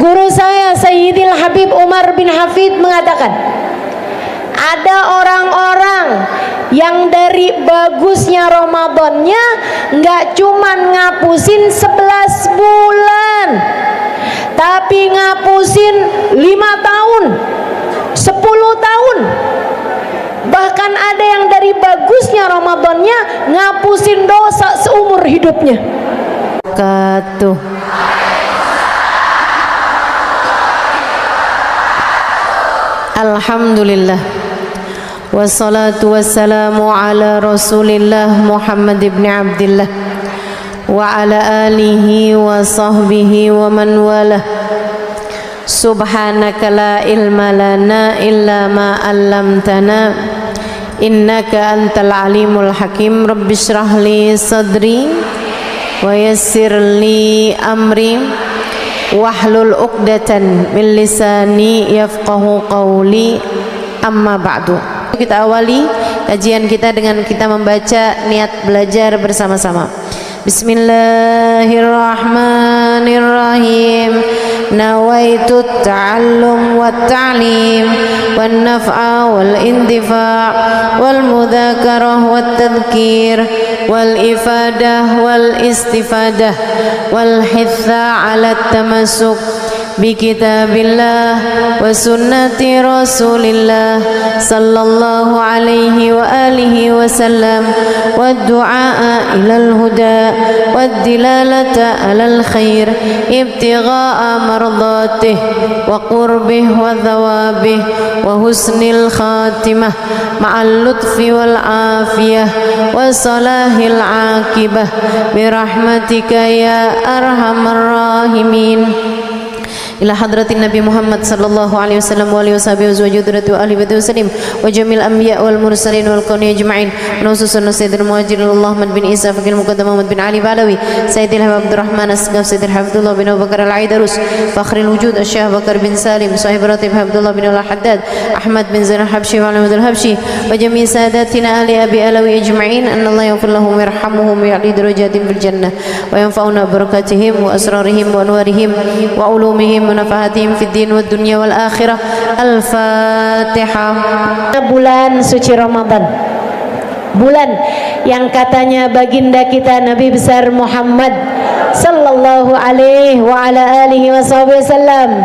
Guru saya Sayyidil Habib Umar bin Hafid mengatakan, ada orang-orang yang dari bagusnya Ramadannya nggak cuman ngapusin 11 bulan, tapi ngapusin 5 tahun, 10 tahun. Bahkan ada yang dari bagusnya Ramadannya ngapusin dosa seumur hidupnya. Katuh. Alhamdulillah. Wassalatu wassalamu ala Rasulillah Muhammad ibn Abdillah wa ala alihi wa sahbihi wa man walah. Subhanaka la ilma lana illa ma 'allamtana innaka antal alimul hakim. Rabbi shrah li sadri wa yassir li amri wahlul 'uqdatan min lisani yafqahu qawli. Amma ba'du. Kita awali kajian kita dengan kita membaca niat belajar bersama-sama. Bismillahirrahmanirrahim. Nawaitu ta'allum wa ta'lim wan naf'a wal intifa' wal mudzakarah wat tadhkir wal ifadah wal istifadah wal hitha 'ala tamassuk bi kitabillah wa sunnati rasulillah sallallahu alaihi wa alihi wasallam wa du'a ilal huda wa dilalata alal khair ibtigha'a mardatih wa qurbih wa thawabih wa husnil khatimah ma'al lutfi wal afiyah wa salahil aqibah birahmatika ya arhamar rahimin. Ila hadratin Nabi Muhammad sallallahu alaihi wasallam wa alihi washabihi wa ahli baiti wasallim wa jamil anbiya wal mursalin wal kauni ajma'in wa khususan sayyidil muhajirin Muhammad bin Isa faqil muqaddam Muhammad bin Ali Balawi sayyidil Abdurrahman Asqaf sayyidil Habibullah bin Abu Bakar al-Aidarus fakhril wujud Syekh Bakar bin Salim sahib ratib Abdullah bin al-Haddad Ahmad bin Zain al-Habsyi wa Ahmad al-Habsyi wa jami' sadatina ahli Abi Alawi ajma'in anna Allah yaghfir lahum wa yarhamuhum wa ya'li darajatin fil jannah wa yanfa'una barakatihim wa asrarihim wa anwarihim wa ulumihim munafahatihim fid din wad dunya wal akhirah. Al-Fatihah. Bulan suci Ramadan, bulan yang katanya baginda kita Nabi besar Muhammad sallallahu alaihi wa ala alihi wasallam,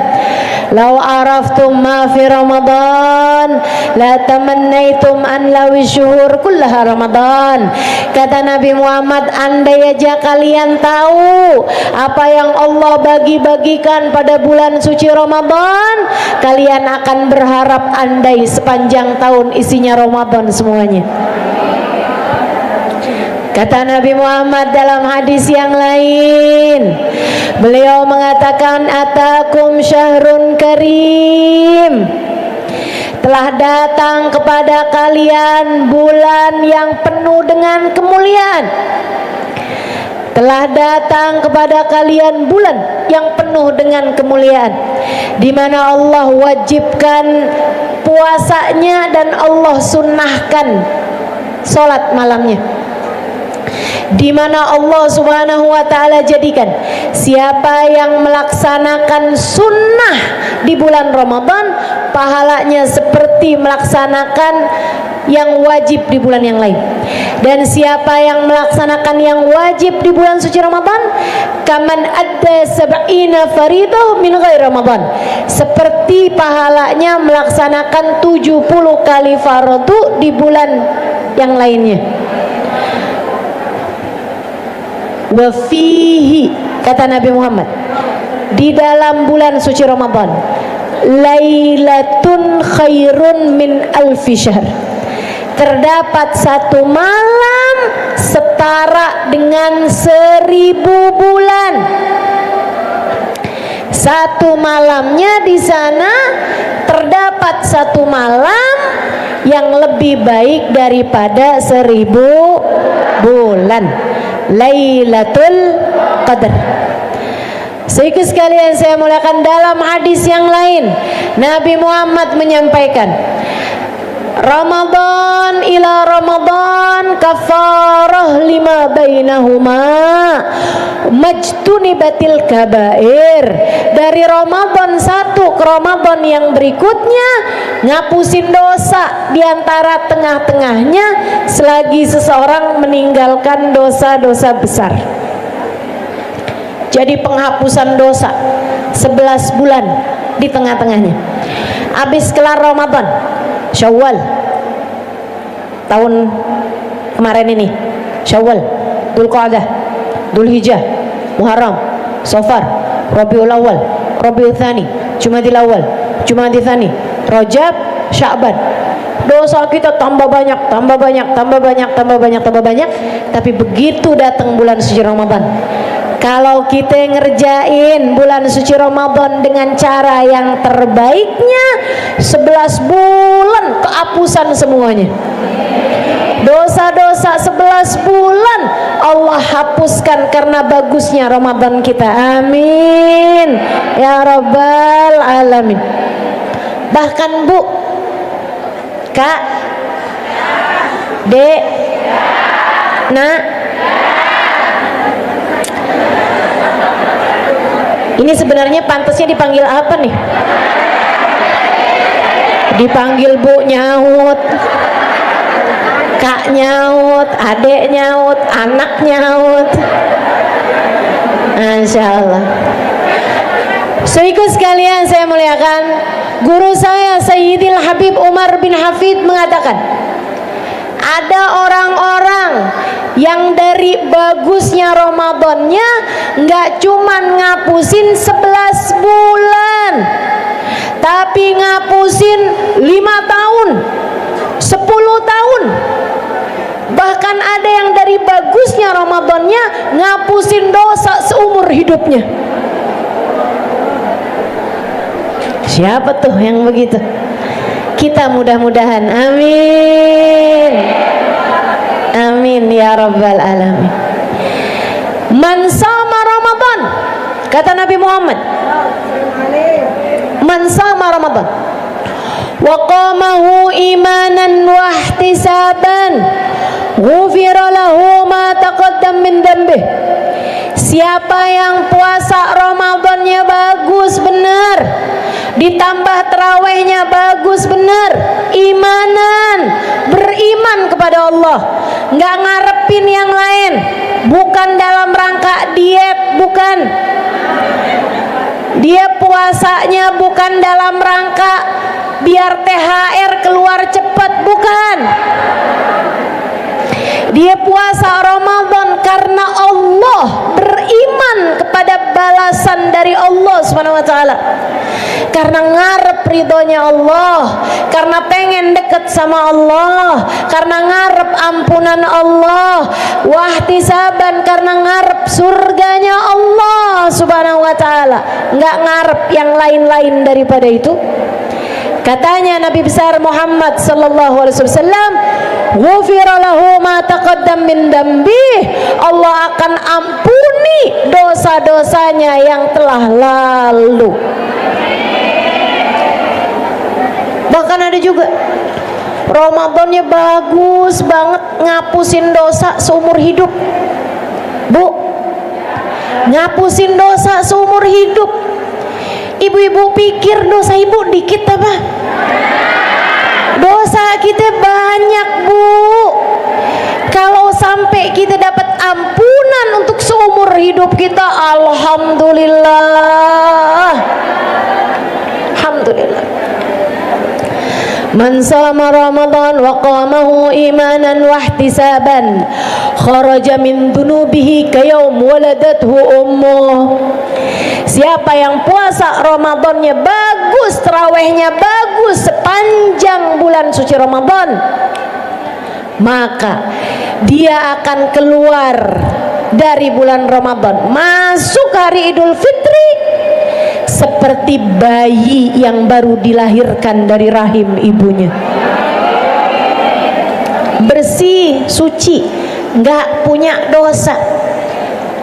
"Lau araftum ma fi Ramadan la tamannaitum an lawi syuhur kullaha Ramadan." Kata Nabi Muhammad, andai aja kalian tahu apa yang Allah bagi-bagikan pada bulan suci Ramadan, kalian akan berharap andai sepanjang tahun isinya Ramadan semuanya. Kata Nabi Muhammad dalam hadis yang lain, beliau mengatakan, atakum syahrun karim, telah datang kepada kalian bulan yang penuh dengan kemuliaan. Telah datang kepada kalian bulan yang penuh dengan kemuliaan, di mana Allah wajibkan puasanya dan Allah sunnahkan sholat malamnya, di mana Allah Subhanahu wa taala jadikan siapa yang melaksanakan sunnah di bulan Ramadan pahalanya seperti melaksanakan yang wajib di bulan yang lain. Dan siapa yang melaksanakan yang wajib di bulan suci Ramadan, kaman adda sab'ina faridah min ghairi Ramadan, seperti pahalanya melaksanakan 70 kali fardu di bulan yang lainnya. Wa fihi, kata Nabi Muhammad, di dalam bulan suci Ramadan, lailatun khairun min alfi syahr, terdapat satu malam setara dengan 1000 bulan. Satu malamnya di sana terdapat satu malam yang lebih baik daripada 1000 bulan. Lailatul Qadar. Sedikit sekalian saya mulakan, dalam hadis yang lain Nabi Muhammad menyampaikan, Ramadan ila Ramadan kafarah lima bainahuma majtunibatil kabair. Dari Ramadan satu ke Ramadan yang berikutnya ngapusin dosa di antara tengah-tengahnya selagi seseorang meninggalkan dosa-dosa besar. Jadi penghapusan dosa 11 bulan di tengah-tengahnya. Habis kelar Ramadan, Syawal tahun kemarin ini, Syawal, Dzulqa'dah, Dzulhijjah, Muharram, Safar, Rabiul Awal, Rabiul Tsani, Jumadil Awal, Jumadil Tsani, Rajab, Sya'ban. Dosa kita tambah banyak, tambah banyak, tambah banyak, tambah banyak, tambah banyak. Tapi begitu datang bulan suci Ramadan, kalau kita ngerjain bulan suci Ramadan dengan cara yang terbaiknya, 11 bulan kehapusan semuanya. Dosa-dosa 11 bulan Allah hapuskan karena bagusnya Ramadan kita. Amin ya rabbal alamin. Bahkan Bu, Kak, Dek, Nak, ini sebenarnya pantasnya dipanggil apa nih? Dipanggil Bu nyaut, Kak nyaut, adek nyaut, anak nyaut. Masya Allah. Saudaraku sekalian saya muliakan, guru saya Sayyidil Habib Umar bin Hafid mengatakan, ada orang-orang yang dari bagusnya Ramadannya nggak cuman ngapusin 11 bulan, tapi ngapusin 5 tahun, 10 tahun. Bahkan ada yang dari bagusnya Ramadannya ngapusin dosa seumur hidupnya. Siapa tuh yang begitu? Kita mudah-mudahan. Amin. Amin ya rabbal alamin. Man sama Ramadan, kata Nabi Muhammad, man sama Ramadan wa qamahu imanan wa ihtisaban ghufira lahu ma taqaddam min dhanbih. Siapa yang puasa Ramadannya bagus benar, ditambah terawihnya bagus benar, imanan, beriman kepada Allah, nggak ngarepin yang lain, bukan dalam rangka diet, bukan. Dia puasanya bukan dalam rangka biar THR keluar cepat, bukan. Dia puasa Ramadan karena Allah, beriman kepada balasan dari Allah Subhanahu wa taala. Karena ngarep ridhonya Allah, karena pengen deket sama Allah, karena ngarep ampunan Allah, wahtisaban karena ngarep surganya Allah Subhanahu wa taala, enggak ngarep yang lain-lain daripada itu. Katanya Nabi besar Muhammad sallallahu alaihi wasallam, ghufira lahu ma taqaddam min dambih. Allah akan ampuni dosa-dosanya yang telah lalu. Bahkan ada juga Ramadannya bagus banget, ngapusin dosa seumur hidup. Bu, ngapusin dosa seumur hidup. Ibu-ibu pikir dosa ibu dikit apa? Dosa kita banyak, Bu. Kalau sampai kita dapat ampunan untuk seumur hidup kita, alhamdulillah. Alhamdulillah. Man sama Ramadan wa qamahu imanan wa ihtisaban kharaja min dunubihi kayaum waladathu ummuh. Siapa yang puasa Ramadannya bagus, tarawihnya bagus sepanjang bulan suci Ramadan, maka dia akan keluar dari bulan Ramadan masuk hari Idul Fitri seperti bayi yang baru dilahirkan dari rahim ibunya, bersih, suci, nggak punya dosa.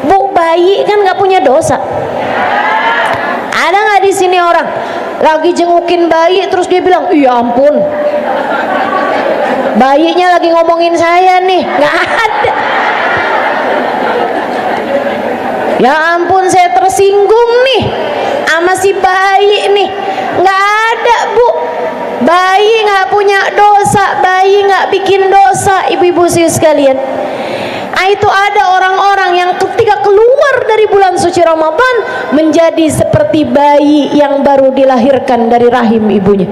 Bu, bayi kan nggak punya dosa. Ada nggak di sini orang lagi jengukin bayi terus dia bilang, iya ampun, bayinya lagi ngomongin saya nih, nggak ada. Ya ampun, saya tersinggung nih sama si bayi nih. Nggak ada, Bu. Bayi nggak punya dosa, bayi nggak bikin dosa, ibu-ibu sekalian. Itu ada orang-orang yang ketika keluar dari bulan suci Ramadan menjadi seperti bayi yang baru dilahirkan dari rahim ibunya.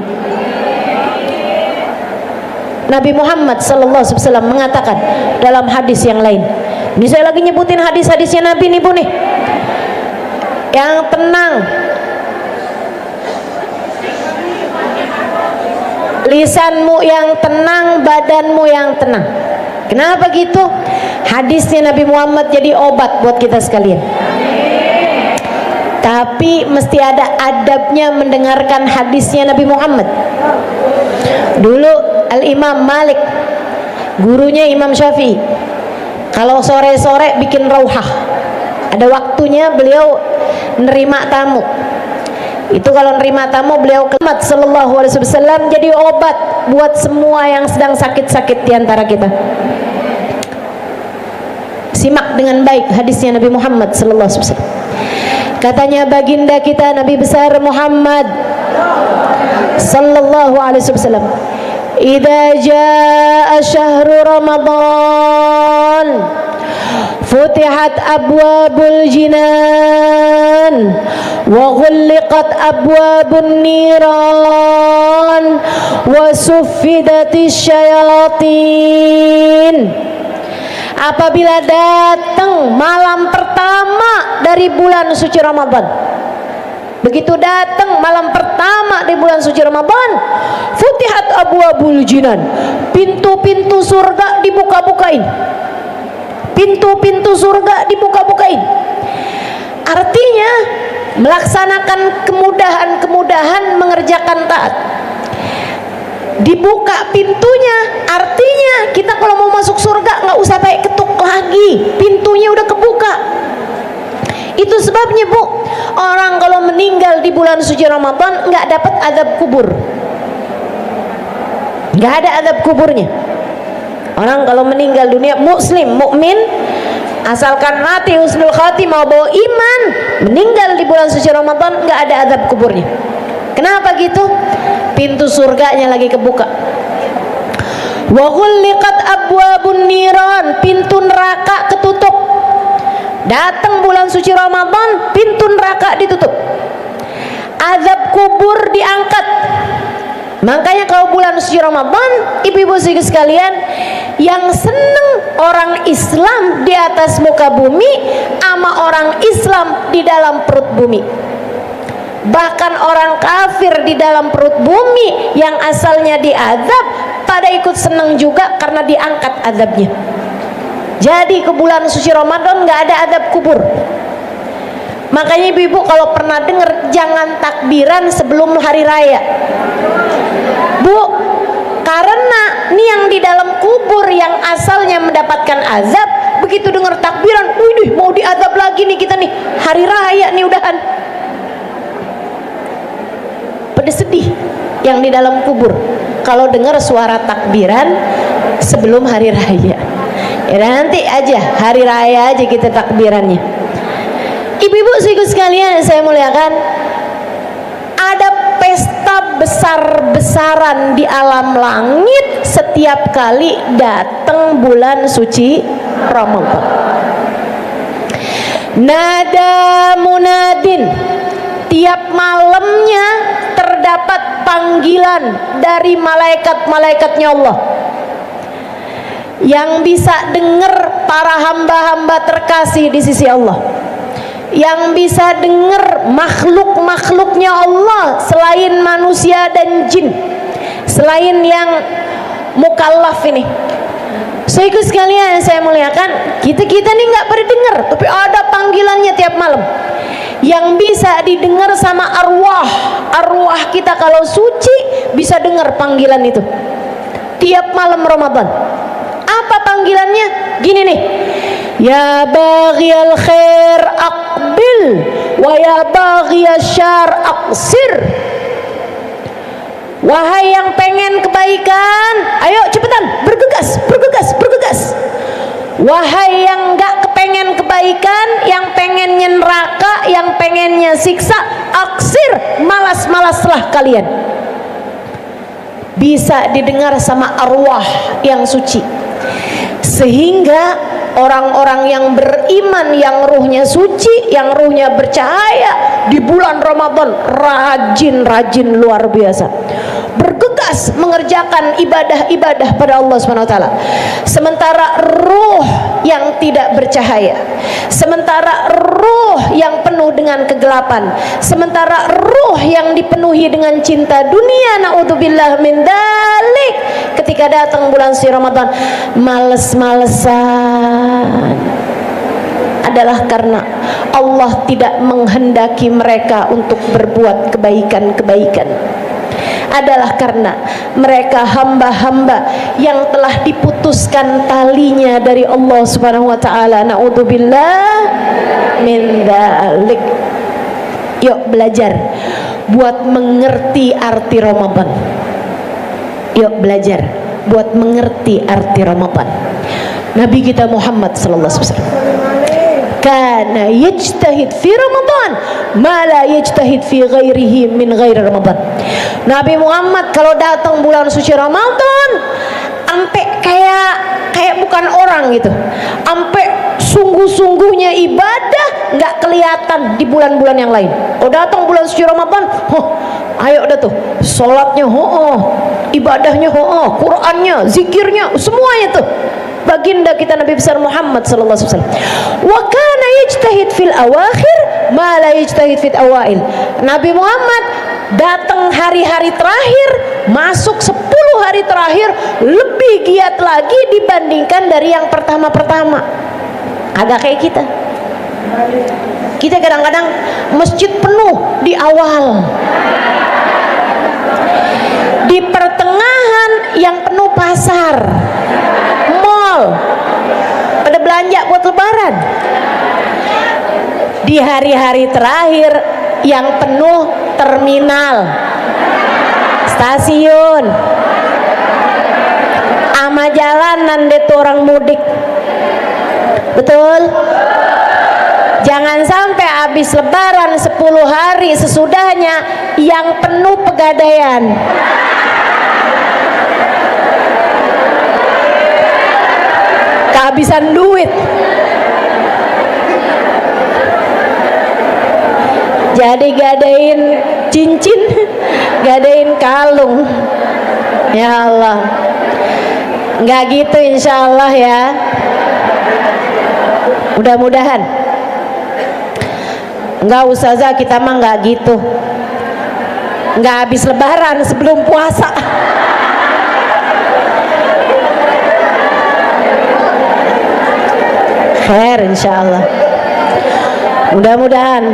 Nabi Muhammad SAW mengatakan dalam hadis yang lain, ini saya lagi nyebutin hadis-hadisnya Nabi nih, Bu nih, yang tenang, lisanmu yang tenang, badanmu yang tenang. Kenapa gitu? Hadisnya Nabi Muhammad jadi obat buat kita sekalian. Tapi mesti ada adabnya mendengarkan hadisnya Nabi Muhammad. Dulu Al-Imam Malik, gurunya Imam Syafi'i, kalau sore-sore bikin rauhah, ada waktunya beliau nerima tamu. Itu kalau nerima tamu beliau Muhammad sallallahu alaihi wasallam jadi obat buat semua yang sedang sakit-sakit di antara kita. Simak dengan baik hadisnya Nabi Muhammad sallallahu alaihi wasallam. Katanya baginda kita Nabi besar Muhammad sallallahu alaihi wasallam, "Idza jaa syahru Ramadan futihat abwabul jinan wa ghulliqat abwabun niran wa suffidatis syayatin." Apabila datang malam pertama dari bulan suci Ramadan, begitu datang malam pertama di bulan suci Ramadan, futihat abwabul jinan, pintu-pintu surga dibuka-bukain. Pintu-pintu surga dibuka-bukain. Artinya melaksanakan kemudahan-kemudahan mengerjakan taat. Dibuka pintunya, artinya kita kalau mau masuk surga nggak usah pakai ketuk lagi, pintunya udah kebuka. Itu sebabnya, Bu, orang kalau meninggal di bulan suci Ramadan nggak dapat azab kubur, nggak ada azab kuburnya. Orang kalau meninggal dunia muslim, mukmin, asalkan mati husnul khatimah, bawa iman, meninggal di bulan suci Ramadan nggak ada azab kuburnya. Kenapa gitu? Pintu surganya lagi kebuka. Wa ghulliqat abwabun niran, pintu neraka ketutup. Datang bulan suci Ramadan, pintu neraka ditutup. Azab kubur diangkat. Makanya kalau bulan suci Ramadan, ibu-ibu sekalian, yang seneng orang Islam di atas muka bumi sama orang Islam di dalam perut bumi. Bahkan orang kafir di dalam perut bumi yang asalnya diazab pada ikut senang juga karena diangkat azabnya. Jadi ke bulan suci Ramadan nggak ada azab kubur. Makanya ibu-ibu kalau pernah dengar jangan takbiran sebelum hari raya, Bu, karena ini yang di dalam kubur yang asalnya mendapatkan azab, begitu dengar takbiran, wih mau diazab lagi nih kita nih, hari raya nih udahan. Pada sedih yang di dalam kubur kalau dengar suara takbiran sebelum hari raya. Ya nanti aja hari raya aja kita takbirannya. Ibu-ibu sekalian saya muliakan, ada pesta besar-besaran di alam langit setiap kali datang bulan suci Ramadan. Nada munadin, tiap malamnya terdapat panggilan dari malaikat-malaikatnya Allah yang bisa dengar para hamba-hamba terkasih di sisi Allah, yang bisa dengar makhluk-makhluknya Allah selain manusia dan jin, selain yang mukallaf ini. Saudara sekalian saya muliakan, kita nih nggak pernah dengar, tapi ada panggilannya tiap malam yang bisa didengar sama arwah kita kalau suci, bisa dengar panggilan itu tiap malam Ramadan. Apa panggilannya? Gini nih, ya baghiyal khair aqbil wa ya baghiyasy syarr aqsir, Wahai yang pengen kebaikan, ayo cepetan, bergegas, bergegas, bergegas. Wahai yang gak kepengen kebaikan, yang pengennya neraka, yang pengennya siksa, aksir, malas-malaslah kalian. Bisa didengar sama arwah yang suci, sehingga orang-orang yang beriman, yang ruhnya suci, yang ruhnya bercahaya, di bulan Ramadan rajin-rajin luar biasa, bergegas mengerjakan ibadah-ibadah pada Allah SWT. Sementara ruh yang tidak bercahaya, sementara ruh yang penuh dengan kegelapan, sementara ruh yang dipenuhi dengan cinta dunia, naudzubillah min dzalik, ketika datang bulan suci Ramadan males-malesan, adalah karena Allah tidak menghendaki mereka untuk berbuat kebaikan-kebaikan. Adalah karena mereka hamba-hamba yang telah diputuskan talinya dari Allah Subhanahu wa taala. Naudzubillah min dzalik. Yuk belajar buat mengerti arti Ramadan. Yuk belajar buat mengerti arti Ramadan. Nabi kita Muhammad sallallahu alaihi wasallam kana yajtahid fi Ramadan ma la yajtahid fi ghairihi min ghairi Ramadan. Nabi Muhammad kalau datang bulan suci Ramadan sampai kayak bukan orang gitu, sampai sungguh-sungguhnya ibadah nggak kelihatan di bulan-bulan yang lain. Oh datang bulan suci Ramadan, ayo dah tuh sholatnya, ibadahnya, Qurannya, zikirnya, semuanya tuh. Baginda kita Nabi besar Muhammad sallallahu alaihi wasallam, wa kana yajtahid fil awakhir ma la yajtahid fil awail. Nabi Muhammad datang hari-hari terakhir, masuk 10 hari terakhir lebih giat lagi dibandingkan dari yang pertama-pertama. Agak kayak kita. Kita kadang-kadang masjid penuh di awal, di pertengahan yang penuh pasar, mall, pada belanja buat lebaran. Di hari-hari terakhir yang penuh terminal, stasiun, ama jalanan deh tuh orang mudik. Betul? Jangan sampai habis lebaran 10 hari sesudahnya yang penuh pegadaian. Kehabisan duit. Jadi gadain cincin, gadain kalung. Ya Allah, nggak gitu insya Allah ya. Mudah-mudahan. Enggak ustazah, kita mah nggak gitu, nggak habis lebaran sebelum puasa. Khair insyaallah. Mudah-mudahan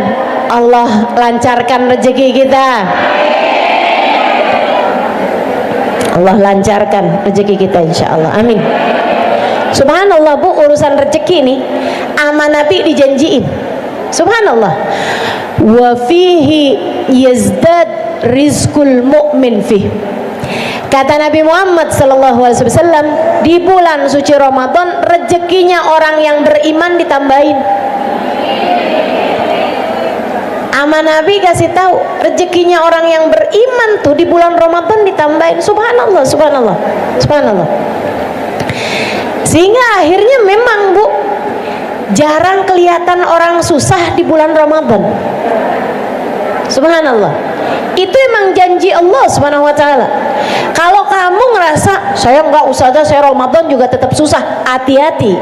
Allah lancarkan rezeki kita. Allah lancarkan rezeki kita insyaallah. Amin. Subhanallah Bu, urusan rezeki ini sama Nabi dijanjiin. Subhanallah. Wa fihi yazdad rizqul mu'min fih. Kata Nabi Muhammad sallallahu alaihi wasallam, di bulan suci Ramadan rezekinya orang yang beriman ditambahin. Ama Nabi kasih tahu rezekinya orang yang beriman tuh di bulan Ramadan ditambahin. Subhanallah, subhanallah, subhanallah. Sehingga akhirnya memang Bu, jarang kelihatan orang susah di bulan Ramadan. Subhanallah. Itu emang janji Allah Subhanahu wa taala. Kalau kamu ngerasa saya enggak ustazah, saya Ramadan juga tetap susah, hati-hati.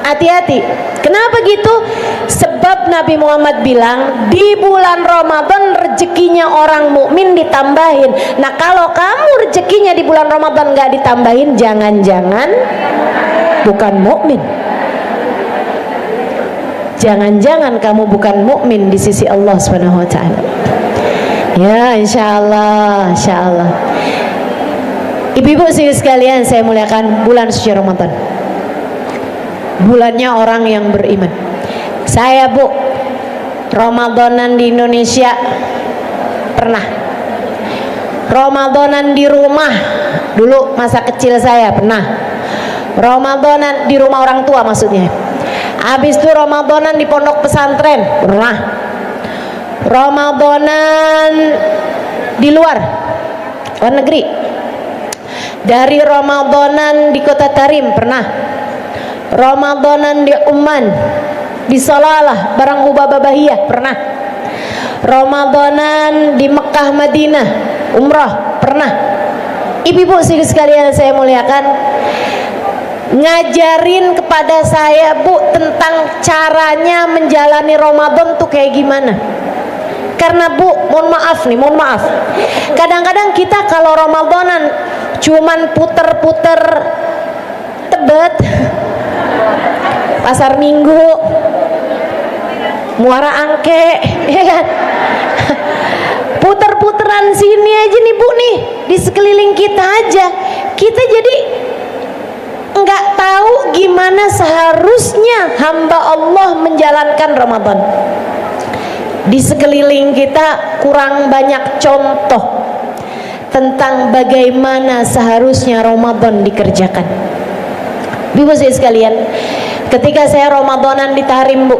Hati-hati. Kenapa gitu? Sebab Nabi Muhammad bilang di bulan Ramadan rezekinya orang mukmin ditambahin. Nah, kalau kamu rezekinya di bulan Ramadan enggak ditambahin, jangan-jangan bukan mukmin. Jangan-jangan kamu bukan mukmin di sisi Allah Subhanahu wa taala. Ya, insyaallah, insyaallah. Ibu-ibu sekalian saya muliakan, bulan suci Ramadan, bulannya orang yang beriman. Saya Bu, Ramadanan di Indonesia pernah. Ramadanan di rumah. Dulu masa kecil saya pernah Ramadanan di rumah orang tua maksudnya. Habis itu Ramadanan di pondok pesantren pernah. Ramadanan di luar negeri. Dari Ramadanan di Kota Tarim pernah. Ramadanan di Oman, di Salalah barang Ubababahiyah pernah. Ramadanan di Mekah Madinah umrah pernah. Ibu-ibu sekalian saya muliakan, ngajarin kepada saya Bu tentang caranya menjalani Ramadan tuh kayak gimana. Karena Bu, mohon maaf, kadang-kadang kita kalau Ramadanan cuman puter-puter Tebet, Pasar Minggu, Muara Angke, ya kan? Puter-puteran sini aja nih Bu nih, di sekeliling kita aja. Kita jadi nggak tahu gimana seharusnya hamba Allah menjalankan Ramadan. Di sekeliling kita kurang banyak contoh tentang bagaimana seharusnya Ramadan dikerjakan. Ibu sekalian, ketika saya Ramadanan di Tarim Bu,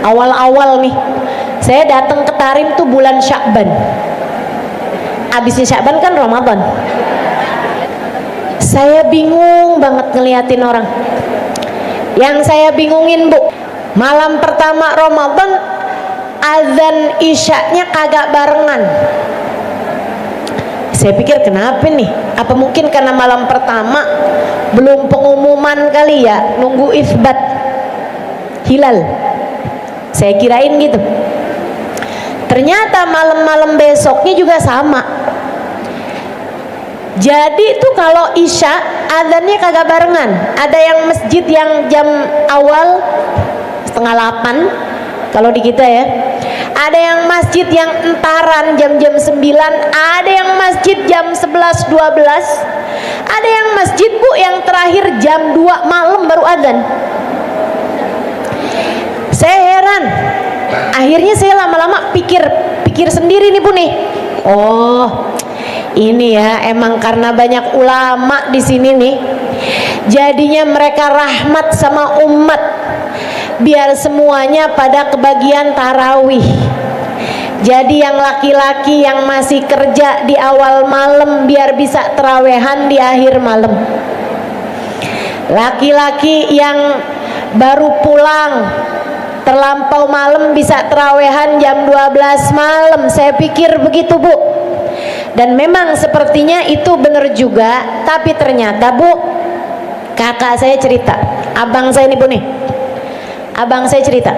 awal-awal nih, saya datang ke Tarim tuh bulan Sya'ban. Abisnya Sya'ban kan Ramadan. Saya bingung banget ngeliatin orang. Yang saya bingungin Bu, malam pertama Ramadan azan isyaknya kagak barengan. Saya pikir kenapa nih? Apa mungkin karena malam pertama belum pengumuman kali ya, nunggu isbat hilal. Saya kirain gitu. Ternyata malam-malam besoknya juga sama. Jadi tuh kalau isya azannya kagak barengan. Ada yang masjid yang jam awal 7:30 kalau di kita ya. Ada yang masjid yang entaran jam-jam 9, ada yang masjid jam 11, 12. Ada yang masjid Bu yang terakhir jam 2 malam baru azan. Saya heran. Akhirnya saya lama-lama pikir sendiri nih Bu nih. Oh, ini ya emang karena banyak ulama di sini nih. Jadinya mereka rahmat sama umat. Biar semuanya pada kebagian tarawih. Jadi yang laki-laki yang masih kerja di awal malam biar bisa terawehan di akhir malam. Laki-laki yang baru pulang terlampau malam bisa terawehan jam 12 malam. Saya pikir begitu Bu. Dan memang sepertinya itu benar juga. Tapi ternyata Bu, kakak saya cerita, abang saya ini Bu nih, abang saya cerita,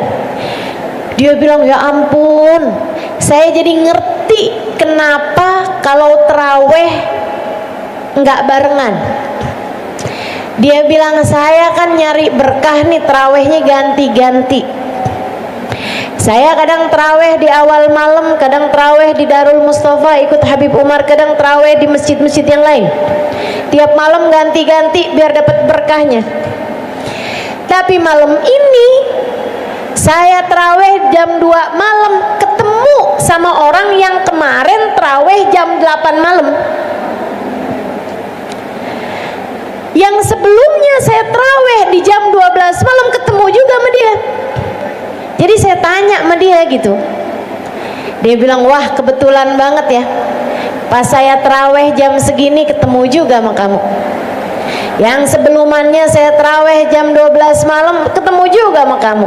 dia bilang ya ampun, saya jadi ngerti kenapa kalau teraweh nggak barengan. Dia bilang saya kan nyari berkah nih, terawehnya ganti-ganti. Saya kadang teraweh di awal malam, kadang teraweh di Darul Mustafa ikut Habib Umar, kadang teraweh di masjid-masjid yang lain. Tiap malam ganti-ganti biar dapat berkahnya. Tapi malam ini saya teraweh jam 2 malam ketemu sama orang yang kemarin teraweh jam 8 malam. Yang sebelumnya saya teraweh di jam 12 malam ketemu juga sama dia. Jadi saya tanya sama dia gitu. Dia bilang, wah kebetulan banget ya, pas saya teraweh jam segini ketemu juga sama kamu. Yang sebelumnya saya teraweh jam 12 malam ketemu juga sama kamu.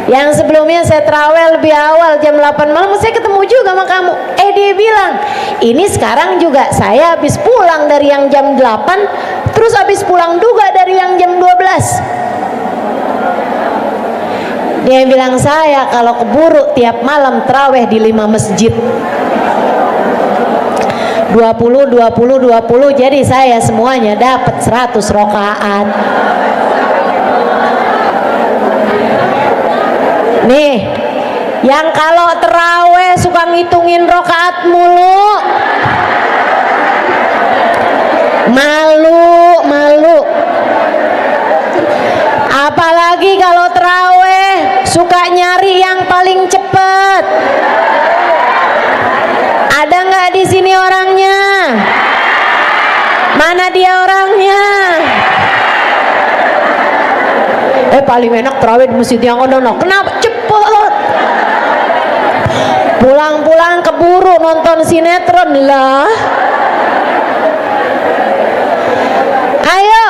Yang sebelumnya saya teraweh lebih awal jam 8 malam saya ketemu juga sama kamu. Dia bilang, ini sekarang juga saya habis pulang dari yang jam 8, terus habis pulang juga dari yang jam 12. Dia bilang, saya kalau keburu tiap malam teraweh di 5 masjid 20, 20, 20. Jadi saya semuanya dapat 100 rakaat. Nih, yang kalau teraweh suka ngitungin rakaat mulu, malu. Apalagi kalau teraweh suka nyari yang paling cepet. Ada nggak di sini orangnya? Mana dia orangnya? Paling enak terawih di masjid yang ono. Kenapa? Cepet. Pulang-pulang keburu nonton sinetron lah. Ayo,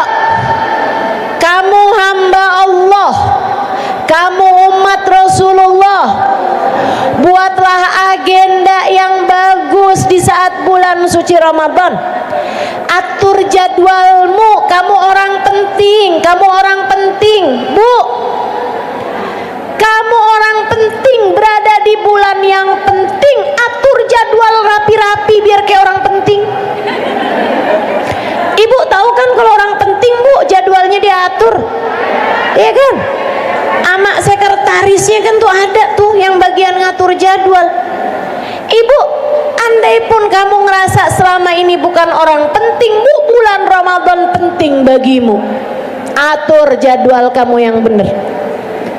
kamu hamba Allah, kamu umat Rasulullah, buatlah agenda yang bagus di saat bulan suci Ramadan. Atur jadwalmu, kamu orang penting, Bu. Kamu orang penting berada di bulan yang penting. Atur jadwal rapi-rapi biar kayak orang penting. Ibu tahu kan kalau orang penting, Bu, jadwalnya diatur. Iya kan? Amak sekretarisnya kan tuh ada tuh yang bagian ngatur jadwal. Ibu, andai pun kamu ngerasa selama ini bukan orang penting, Bu, bulan Ramadan penting bagimu. Atur jadwal kamu yang benar.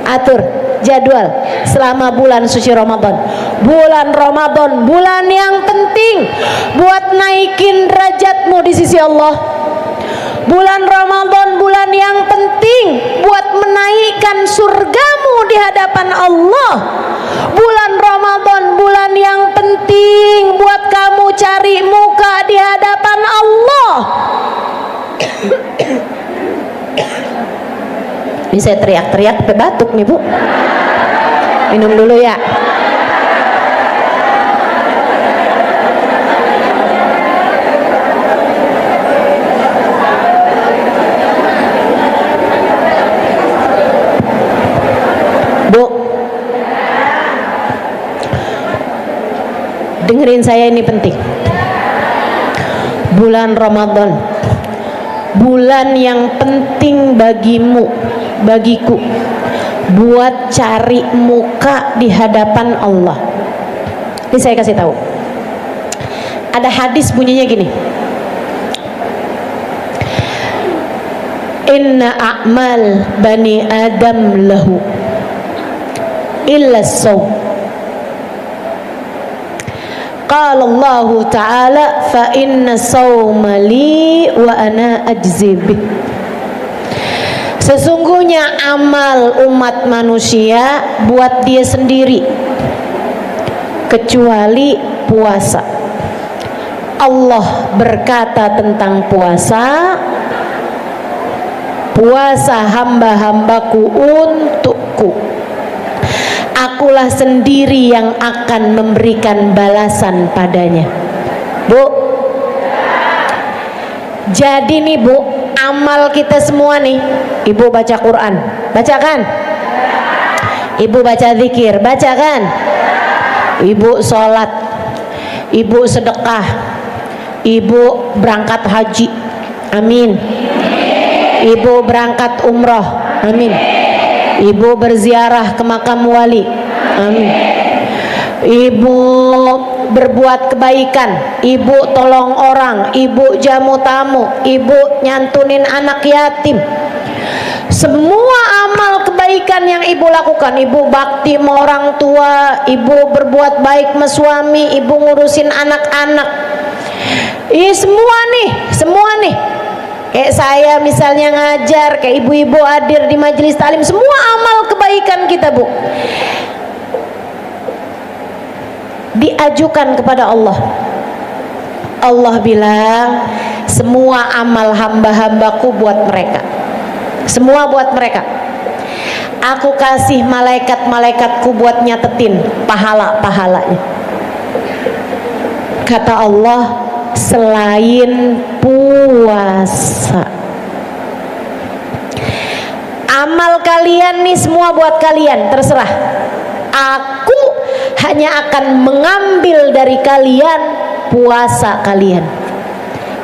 Atur jadwal selama bulan suci Ramadan. Bulan Ramadan, bulan yang penting buat naikin derajatmu di sisi Allah. Bulan Ramadan, bulan yang penting buat menaikkan surgamu di hadapan Allah. Bulan Ramadan, bulan yang penting buat kamu cari muka di hadapan Allah. Ini saya teriak-teriak sampai batuk nih, Bu. Minum dulu ya. Bu, dengerin saya, ini penting. Bulan Ramadan, bulan yang penting bagimu, bagiku, buat cari muka di hadapan Allah. Ini saya kasih tahu. Ada hadis bunyinya gini. Inna a'mal bani Adam lahu illa as-sawm. Qala Allah Ta'ala fa inna sawma li wa ana ajzi bih. Sesungguhnya amal umat manusia buat dia sendiri kecuali puasa. Allah berkata tentang puasa, puasa hamba-hambaku untukku. Akulah sendiri yang akan memberikan balasan padanya. Bu, jadi nih Bu, amal kita semua nih, Ibu baca Quran, baca kan? Ibu baca zikir, baca kan? Ibu sholat, Ibu sedekah, Ibu berangkat haji, amin. Ibu berangkat umroh, amin. Ibu berziarah ke makam wali, amin. Ibu berbuat kebaikan, Ibu tolong orang, Ibu jamu tamu, Ibu nyantunin anak yatim. Semua amal kebaikan yang Ibu lakukan, Ibu bakti sama orang tua, Ibu berbuat baik sama suami, Ibu ngurusin anak-anak. Ini semua nih. Kayak saya misalnya ngajar, kayak ibu-ibu hadir di majelis talim, semua amal kebaikan kita, Bu, diajukan kepada Allah. Allah bilang, semua amal hamba-hambaku buat mereka. Semua buat mereka. Aku kasih malaikat-malaikatku buat nyatetin pahala-pahalanya. Kata Allah, selain puasa, amal kalian nih semua buat kalian, terserah. Aku hanya akan mengambil dari kalian puasa kalian.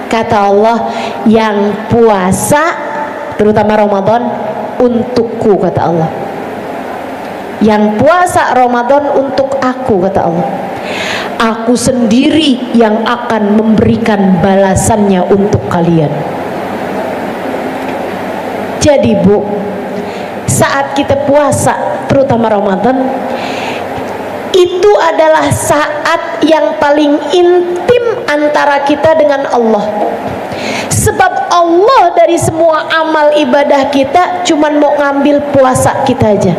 Kata Allah, yang puasa terutama Ramadan untukku, kata Allah. Yang puasa Ramadan untuk aku, kata Allah. Aku sendiri yang akan memberikan balasannya untuk kalian. Jadi Bu, saat kita puasa terutama Ramadan, itu adalah saat yang paling intim antara kita dengan Allah. Sebab Allah dari semua amal ibadah kita cuman mau ngambil puasa kita aja.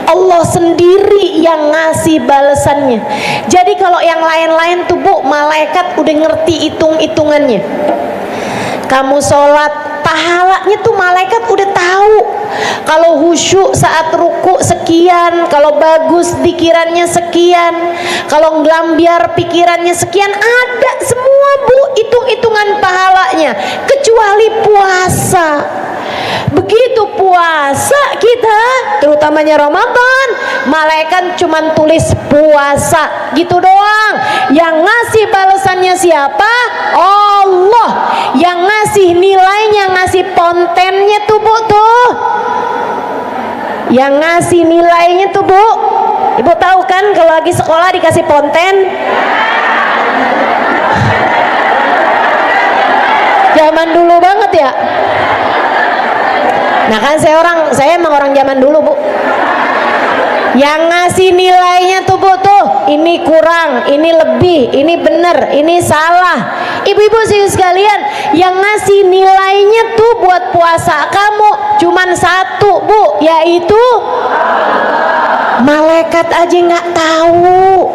Allah sendiri yang ngasih balasannya. Jadi kalau yang lain-lain tuh Bu, malaikat udah ngerti hitung-hitungannya. Kamu sholat, pahalanya tuh malaikat udah tahu. Kalau khusyuk saat ruku sekian, kalau bagus pikirannya sekian, kalau ngelambiar pikirannya sekian, ada semua Bu hitung-hitungan pahalanya, kecuali puasa. Begitu puasa kita, terutamanya Ramadan, malaikat cuman tulis puasa gitu doang. Yang ngasih balasannya siapa? Allah. Yang ngasih nilainya, ngasih kontennya tuh Bu tuh. Yang ngasih nilainya tuh Bu. Ibu tahu kan kalau lagi sekolah dikasih konten? Zaman dulu banget ya. Nah kan saya emang orang zaman dulu Bu. Yang ngasih nilainya tuh Bu tuh, ini kurang, ini lebih, ini bener, ini salah. Ibu-ibu sekalian, yang ngasih nilainya tuh buat puasa kamu cuman satu Bu, yaitu malaikat aja nggak tahu.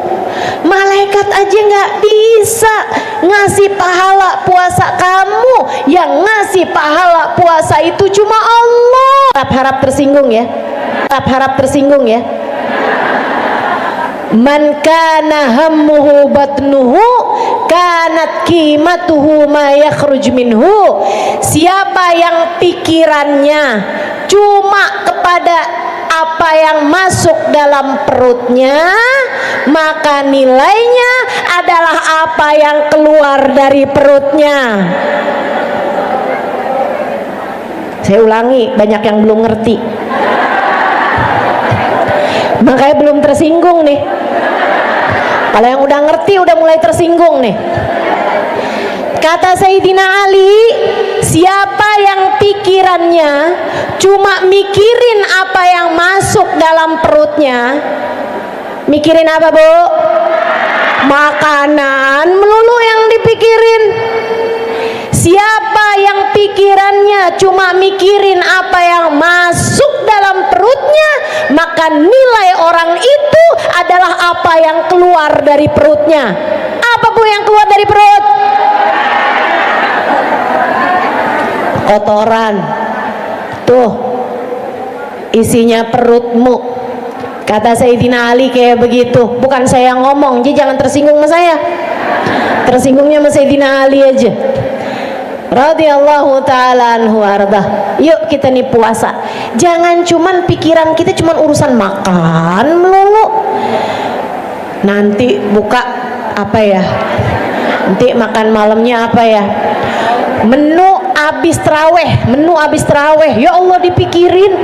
Malaikat aja nggak bisa ngasih pahala puasa kamu. Yang ngasih pahala puasa itu cuma Allah. Harap tersinggung ya. Harap tersinggung ya. Man kana hammuhu batnuhu kanat qimatuhu ma yakhruj minhu. Siapa yang pikirannya cuma kepada apa yang masuk dalam perutnya, maka nilainya adalah apa yang keluar dari perutnya. Saya ulangi, banyak yang belum ngerti, makanya belum tersinggung nih. Kalau yang udah ngerti udah mulai tersinggung nih. Kata Sayyidina Ali, siapa yang pikirannya cuma mikirin apa yang masuk dalam perutnya. Mikirin apa Bu? Makanan melulu yang dipikirin. Siapa yang pikirannya cuma mikirin apa yang masuk dalam perutnya, maka nilai orang itu adalah apa yang keluar dari perutnya. Apa Bu yang keluar dari perut? Kotoran. Tuh isinya perutmu. Kata Sayyidina Ali kayak begitu. Bukan saya yang ngomong, jadi jangan tersinggung sama saya. Tersinggungnya sama Sayyidina Ali aja. Radhiyallahu ta'ala anhu ardah. Yuk kita nih puasa, jangan cuman pikiran kita cuman urusan makan melulu. Nanti buka apa ya, nanti makan malamnya apa ya, menu abis terawih, ya Allah dipikirin.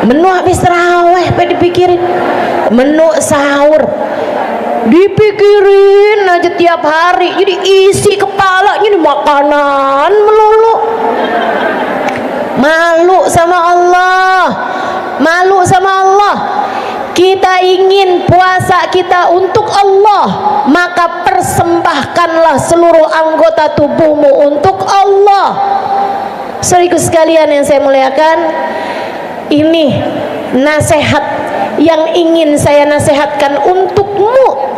Menu habis terawih apa dipikirin, menu sahur dipikirin aja tiap hari, jadi isi kepalanya di makanan melulu. Malu sama Allah, malu sama Allah. Kita ingin puasa kita untuk Allah, maka persembahkanlah seluruh anggota tubuhmu untuk Allah. Saudaraku sekalian yang saya muliakan, ini nasihat yang ingin saya nasihatkan untukmu,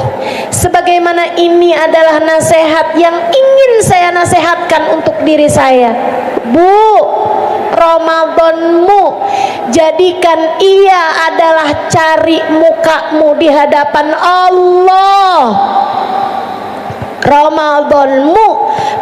sebagaimana ini adalah nasihat yang ingin saya nasihatkan untuk diri saya. Bu, Ramadanmu jadikan ia adalah cari mukamu di hadapan Allah. Ramadanmu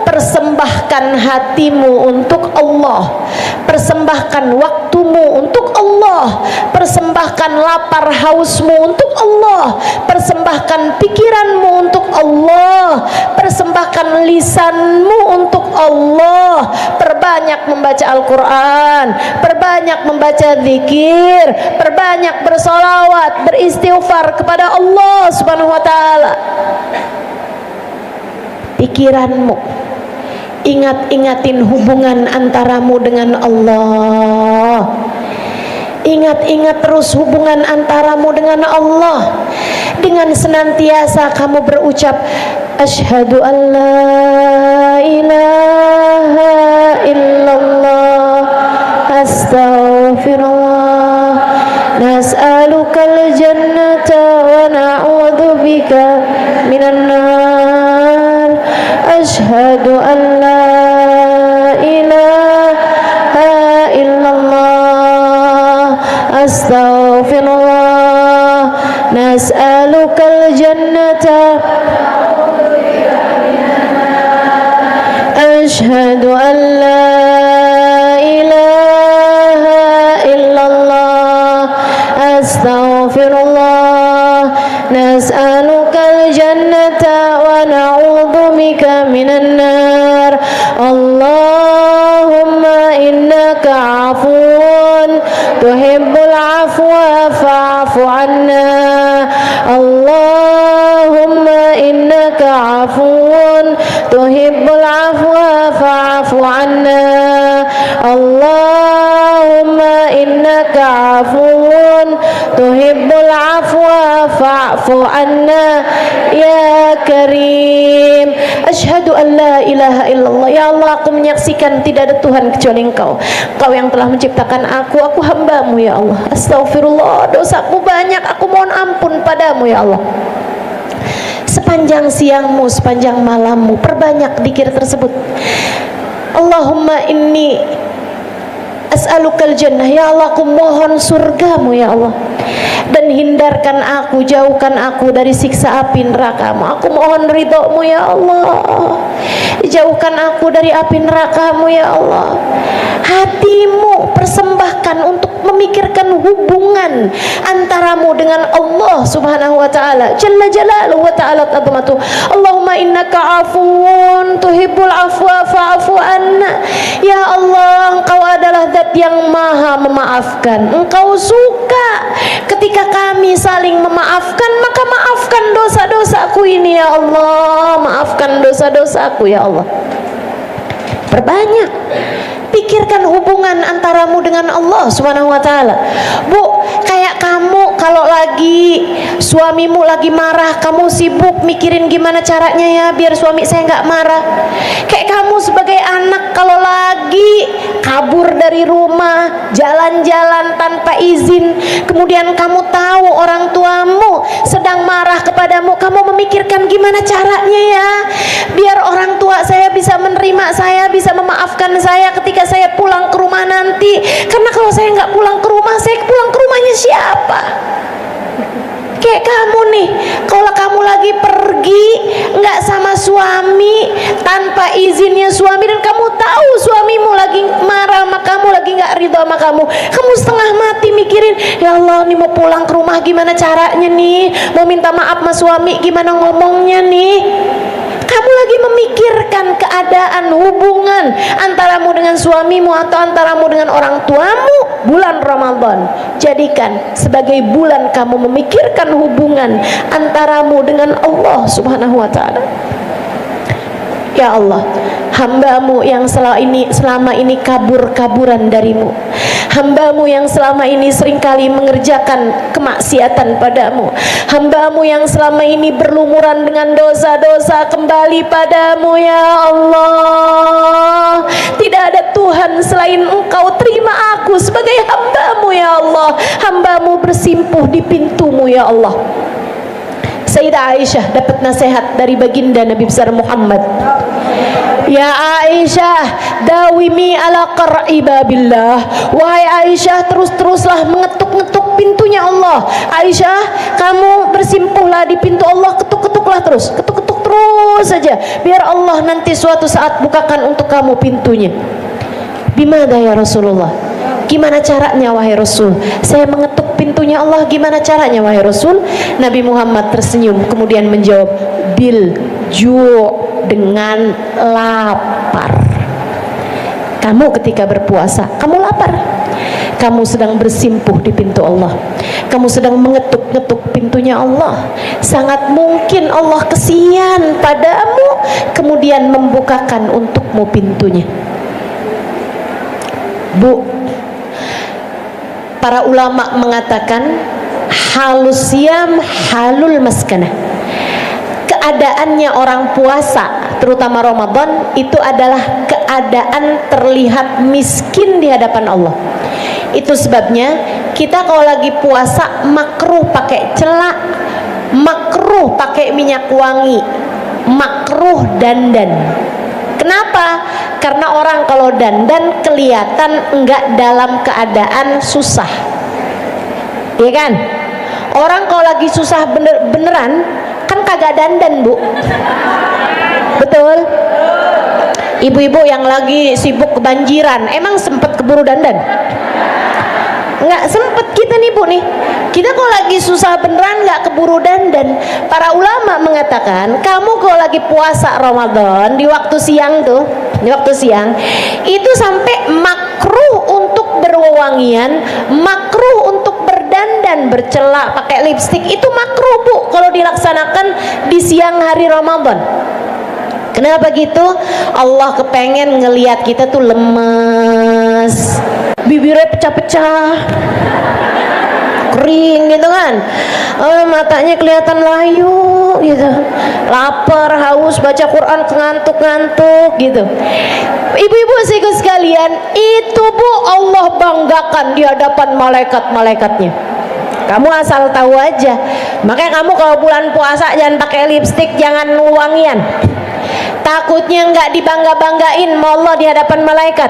persembahkan hatimu untuk Allah, persembahkan waktumu untuk Allah, persembahkan lapar hausmu untuk Allah, persembahkan pikiranmu untuk Allah, persembahkan lisanmu untuk Allah. Perbanyak membaca Al-Quran, perbanyak membaca zikir, perbanyak bersolawat, beristighfar kepada Allah Subhanahu wa ta'ala. Pikiranmu, ingat-ingatin hubungan antaramu dengan Allah. Ingat-ingat terus hubungan antaramu dengan Allah, dengan senantiasa kamu berucap Asyhadu an la ilaha illallah. Astaghfirullah. Nas'alukal jannata wa na'udzubika minan nar. Asyhadu an la ilaha illallah. Astaghfirullah. Nas'alukal jannata. Asyhadu an la ilaha illallah. Astaghfirullah. Nas'alukal jannata wa na'udzubika minan nar. Allahumma innaka afuwun tuhibbul afwa fa'fu anna. Allahumma innaka afuwun tuhibbul afwa fa'fu anna. Allahumma innaka afuwun tuhibbul afwa fa'fu anna ya karim. Asyhadu an la ilaha illallah. Ya Allah, aku menyaksikan tidak ada Tuhan kecuali Engkau. Engkau yang telah menciptakan aku hambamu ya Allah. Astagfirullah, dosaku banyak, aku mohon ampun padamu ya Allah. Sepanjang siangmu, sepanjang malammu, perbanyak zikir tersebut. Allahumma inni as'alukal jannah. Ya Allah, aku mohon surgamu ya Allah. Dan hindarkan aku, jauhkan aku dari siksa api nerakamu. Aku mohon ridhomu ya Allah. Jauhkan aku dari api nerakamu ya Allah. Hatimu persembahkan untuk memikirkan hubungan antaramu dengan Allah subhanahu wa ta'ala jalla jalaluhu wa ta'ala azamatu. Allahumma innaka afuwun tuhibbul afwa fa'fu anna. Ya Allah, Engkau adalah zat yang maha memaafkan. Engkau suka ketika kami saling memaafkan, maka maafkan dosa-dosaku ini ya Allah. Maafkan dosa-dosaku ya Allah. Perbanyak pikirkan hubungan antaramu dengan Allah subhanahu wa ta'ala. Bu, kayak kamu kalau lagi suamimu lagi marah, kamu sibuk mikirin gimana caranya ya biar suami saya nggak marah. Kayak kamu sebagai anak kalau lagi kabur dari rumah, jalan-jalan tanpa izin, kemudian kamu tahu orang tuamu sedang marah kepadamu, kamu memikirkan gimana caranya ya biar orang tua saya bisa menerima saya, bisa memaafkan saya ketika saya pulang ke rumah nanti. Karena kalau saya nggak pulang ke rumah, saya pulang ke rumahnya siapa? Kayak kamu nih, kalau kamu lagi pergi nggak sama suami, tanpa izinnya suami, dan kamu tahu suamimu lagi marah sama kamu, lagi nggak ridho sama kamu, kamu setengah mati mikirin, ya Allah, nih mau pulang ke rumah gimana caranya nih, mau minta maaf sama suami gimana ngomongnya nih. Kamu lagi memikirkan keadaan hubungan antaramu dengan suamimu atau antaramu dengan orang tuamu. Bulan Ramadan jadikan sebagai bulan kamu memikirkan hubungan antaramu dengan Allah subhanahu wa ta'ala. Ya Allah, hambamu yang selama ini kabur-kaburan darimu, hambamu yang selama ini seringkali mengerjakan kemaksiatan padamu, hambamu yang selama ini berlumuran dengan dosa-dosa kembali padamu ya Allah. Tidak ada Tuhan selain Engkau, terima aku sebagai hambamu ya Allah. Hambamu bersimpuh di pintumu ya Allah. Sayyidah Aisyah dapat nasihat dari baginda Nabi besar Muhammad. Ya Aisyah, dawimi ala qar'i babillah. Wahai Aisyah, terus-teruslah mengetuk-ngetuk pintunya Allah. Aisyah, kamu bersimpuhlah di pintu Allah, ketuk-ketuklah terus, ketuk-ketuk terus saja, biar Allah nanti suatu saat bukakan untuk kamu pintunya. Bimada ya Rasulullah? Gimana caranya wahai Rasul? Saya mengetuk pintunya Allah, gimana caranya wahai Rasul? Nabi Muhammad tersenyum kemudian menjawab, bil ju', dengan lapar. Kamu ketika berpuasa, kamu lapar, kamu sedang bersimpuh di pintu Allah, kamu sedang mengetuk-ngetuk pintunya Allah. Sangat mungkin Allah kesian padamu kemudian membukakan untukmu pintunya. Bu, para ulama mengatakan halus siyam halul maskanah. keadaannya orang puasa, terutama Ramadan, itu adalah keadaan terlihat miskin di hadapan Allah. Itu sebabnya kita kalau lagi puasa makruh pakai celak, makruh pakai minyak wangi, makruh dandan. Kenapa? Karena orang kalau dandan kelihatan enggak dalam keadaan susah, iya kan? Orang kalau lagi susah beneran kan kagak dandan, Bu. Betul? Ibu-ibu yang lagi sibuk kebanjiran emang sempet keburu dandan? Nggak sempet kita nih, Bu nih. Kita kalau lagi susah beneran nggak keburu dandan. Para ulama mengatakan, kamu kalau lagi puasa Ramadan di waktu siang tuh, di waktu siang itu sampai makruh untuk berwewangian, makruh untuk berdandan, bercelak, pakai lipstik, itu makruh, Bu, kalau dilaksanakan di siang hari Ramadan. Kenapa gitu? Allah kepengen ngelihat kita tuh lemes, bibirnya pecah-pecah, kering gitu kan, matanya kelihatan layu gitu, lapar, haus, baca Quran ngantuk-ngantuk gitu. Ibu-ibu sikut sekalian, itu, Bu, Allah banggakan di hadapan malaikat-malaikatnya. Kamu asal tahu aja. Makanya kamu kalau bulan puasa jangan pakai lipstik, jangan wangian. Takutnya nggak dibangga-banggain sama Allah di hadapan malaikat.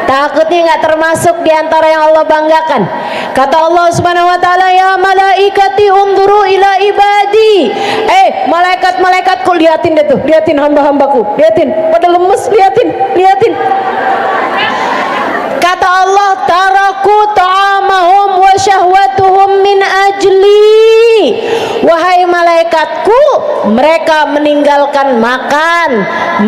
Takutnya nggak termasuk di antara yang Allah banggakan. Kata Allah Subhanahu wa taala, ya malaikati unzuru ila ibadi. Malaikat-malaikatku, liatin deh tuh, liatin hamba-hambaku, liatin pada lemes, liatin. Kata Allah, taraku ta'amahum wa syahwatuhum min ajli. Wahai malaikatku, mereka meninggalkan makan,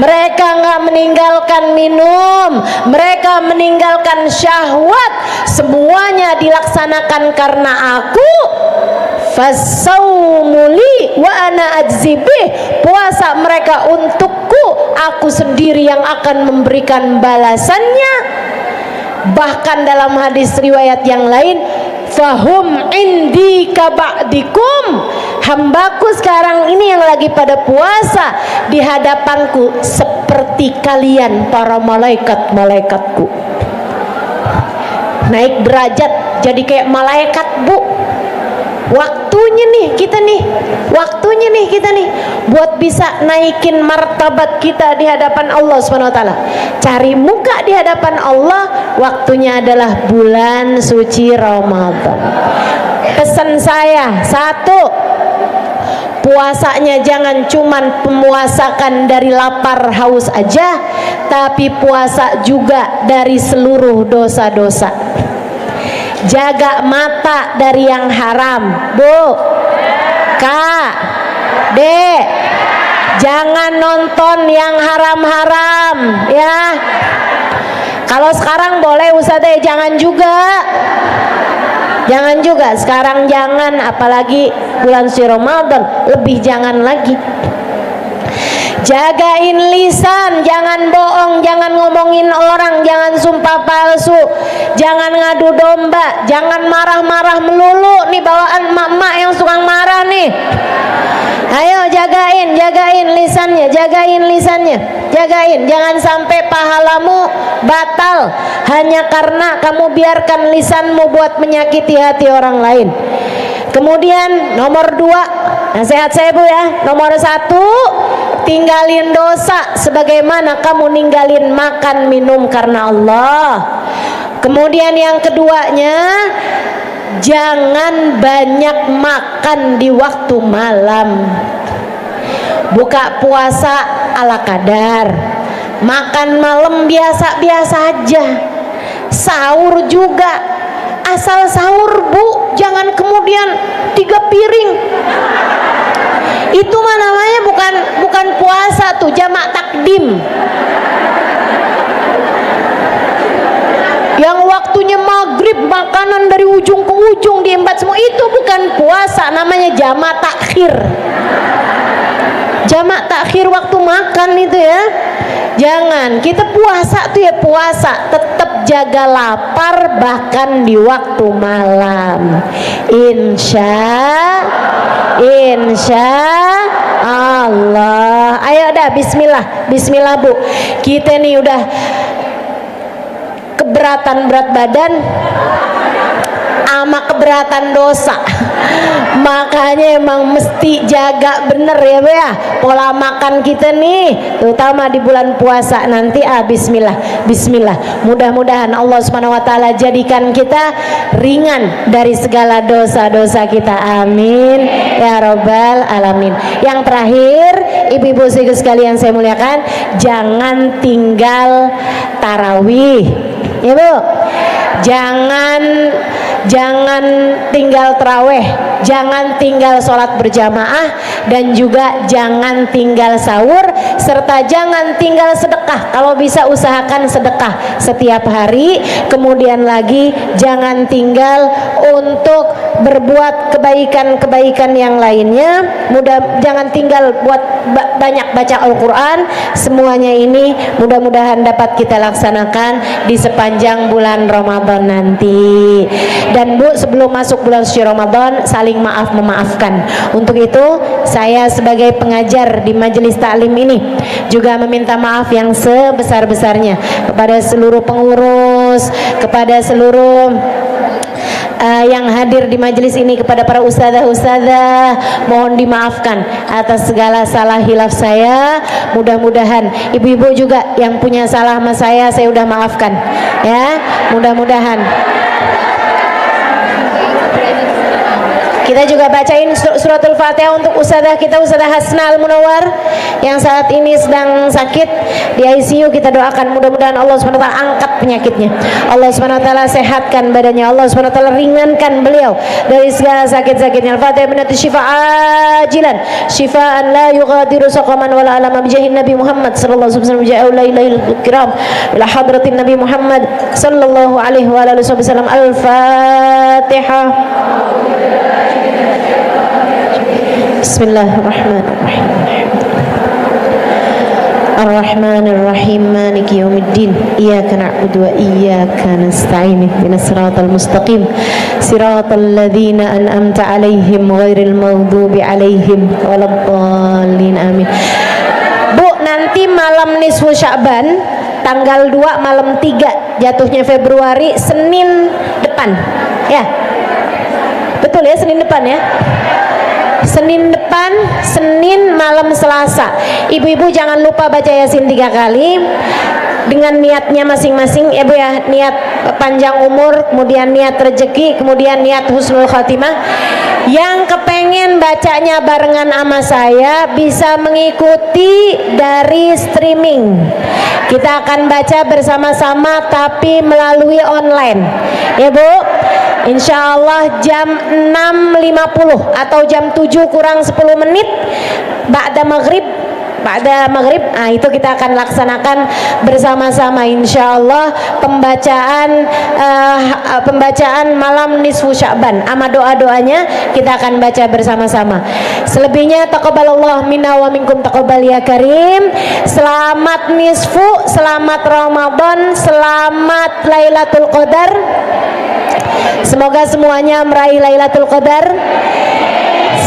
mereka nggak meninggalkan minum, mereka meninggalkan syahwat, semuanya dilaksanakan karena aku. Fasaumuli wa ana ajzibih. Puasa mereka untukku, aku sendiri yang akan memberikan balasannya. Bahkan dalam hadis riwayat yang lain, fahum indi kaba'dikum, hambaku sekarang ini yang lagi pada puasa di hadapanku seperti kalian para malaikat-malaikatku. Naik derajat jadi kayak malaikat, Bu. Waktunya nih kita nih buat bisa naikin martabat kita di hadapan Allah Subhanahu wa taala. Cari muka di hadapan Allah, waktunya adalah bulan suci Ramadan. Pesan saya, satu, puasanya jangan cuman pemuasakan dari lapar haus aja, tapi puasa juga dari seluruh dosa-dosa. Jaga mata dari yang haram, Bu. Kak, Dek, jangan nonton yang haram-haram ya. Kalau sekarang boleh Ustazah, jangan juga. Sekarang jangan, apalagi bulan suci Ramadan, lebih jangan lagi. Jagain lisan, jangan bohong, jangan ngomongin orang, jangan sumpah palsu, jangan ngadu domba, jangan marah-marah melulu. Nih bawaan emak-emak yang suka marah nih. Ayo jagain lisannya, jagain, jangan sampai pahalamu batal hanya karena kamu biarkan lisanmu buat menyakiti hati orang lain. Kemudian nomor 2, nasihat saya, Bu ya. Nomor 1, tinggalin dosa sebagaimana kamu ninggalin makan minum karena Allah. Kemudian yang keduanya, jangan banyak makan di waktu malam. Buka puasa ala kadar, makan malam biasa-biasa aja. Sahur juga asal sahur, Bu, jangan kemudian 3 piring. Itu mah namanya bukan puasa tuh, jamak takdim. Yang waktunya maghrib makanan dari ujung ke ujung diembat semua, itu bukan puasa, namanya jamak takhir. Jamak takhir waktu makan itu ya. Jangan, kita puasa tuh ya puasa, tetap jaga lapar bahkan di waktu malam. Insya Allah. Ayo dah, bismillah. Bismillah Bu. Kita nih udah keberatan berat badan sama keberatan dosa, makanya emang mesti jaga bener ya Bu ya pola makan kita nih, terutama di bulan puasa nanti. Bismillah, bismillah. Mudah-mudahan Allah Subhanahu wa taala jadikan kita ringan dari segala dosa-dosa kita, amin ya robbal alamin. Yang terakhir, ibu-ibu sekalian saya muliakan, jangan tinggal tarawih ya Bu. Jangan tinggal taraweh, jangan tinggal sholat berjamaah, dan juga jangan tinggal sahur, serta jangan tinggal sedekah. Kalau bisa usahakan sedekah setiap hari. Kemudian lagi jangan tinggal untuk berbuat kebaikan-kebaikan yang lainnya. Jangan tinggal buat banyak baca Al-Quran. Semuanya ini mudah-mudahan dapat kita laksanakan di sepanjang bulan Ramadan nanti. Dan Bu, sebelum masuk bulan suci Ramadan, saling maaf memaafkan. Untuk itu saya sebagai pengajar di majelis taklim ini juga meminta maaf yang sebesar-besarnya kepada seluruh pengurus, kepada seluruh yang hadir di majelis ini, kepada para ustadzah, mohon dimaafkan atas segala salah hilaf saya. Mudah-mudahan ibu-ibu juga yang punya salah sama saya udah maafkan ya. Mudah-mudahan kita juga bacain suratul Fatihah untuk ustadzah kita, Ustadzah Hasna Al-Munawwar yang saat ini sedang sakit di ICU. Kita doakan mudah-mudahan Allah SWT angkat penyakitnya, Allah SWT sehatkan badannya, Allah SWT ringankan beliau dari segala sakit-sakitnya. Al-Fatihah binati syifaa ajilan syifaan la yughadiru saqaman wala alama bijahin Nabi Muhammad sallallahu alaihi wasallam ja'ala ilaihil kiram ila hadratin Nabi Muhammad sallallahu alaihi wa alihi wasallam. Al-Fatihah. Bismillahirrahmanirrahim. Ar-Rahmanir-Rahim, Maliki yaumiddin. Iyyaka na'budu wa iyyaka nasta'in. Ihdinas siratal mustaqim. Siratal ladzina an'amta 'alaihim ghairil maghdubi 'alaihim waladdallin. Amin. Bu, nanti malam nisfu Sya'ban tanggal 2 malam 3 jatuhnya Februari, Senin depan. Ya. Betul ya, Senin depan ya. Senin depan, Senin malam Selasa. Ibu-ibu jangan lupa baca Yasin 3 kali dengan niatnya masing-masing ya Bu ya. Niat panjang umur, kemudian niat rezeki, kemudian niat husnul khatimah. Yang kepengen bacanya barengan sama saya bisa mengikuti dari streaming. Kita akan baca bersama-sama tapi melalui online ya Bu. Insya Allah jam 6.50 atau jam 7 kurang 10 menit ba'da maghrib. Nah itu kita akan laksanakan bersama-sama insya Allah pembacaan malam nisfu Sya'ban sama doa-doanya kita akan baca bersama-sama. Selebihnya taqabbalallahu minna wa minkum taqabbal ya karim. Selamat nisfu, selamat Ramadan, selamat Lailatul Qadar. Semoga semuanya meraih Lailatul Qadar.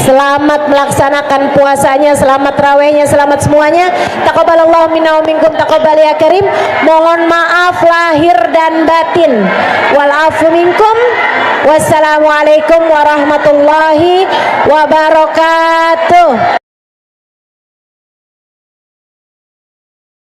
Selamat melaksanakan puasanya, selamat rawehnya, selamat semuanya. Taqabbalallahu minna wa minkum taqabbal ya karim. Mohon maaf lahir dan batin. Wal afu minkum. Wassalamualaikum warahmatullahi wabarakatuh.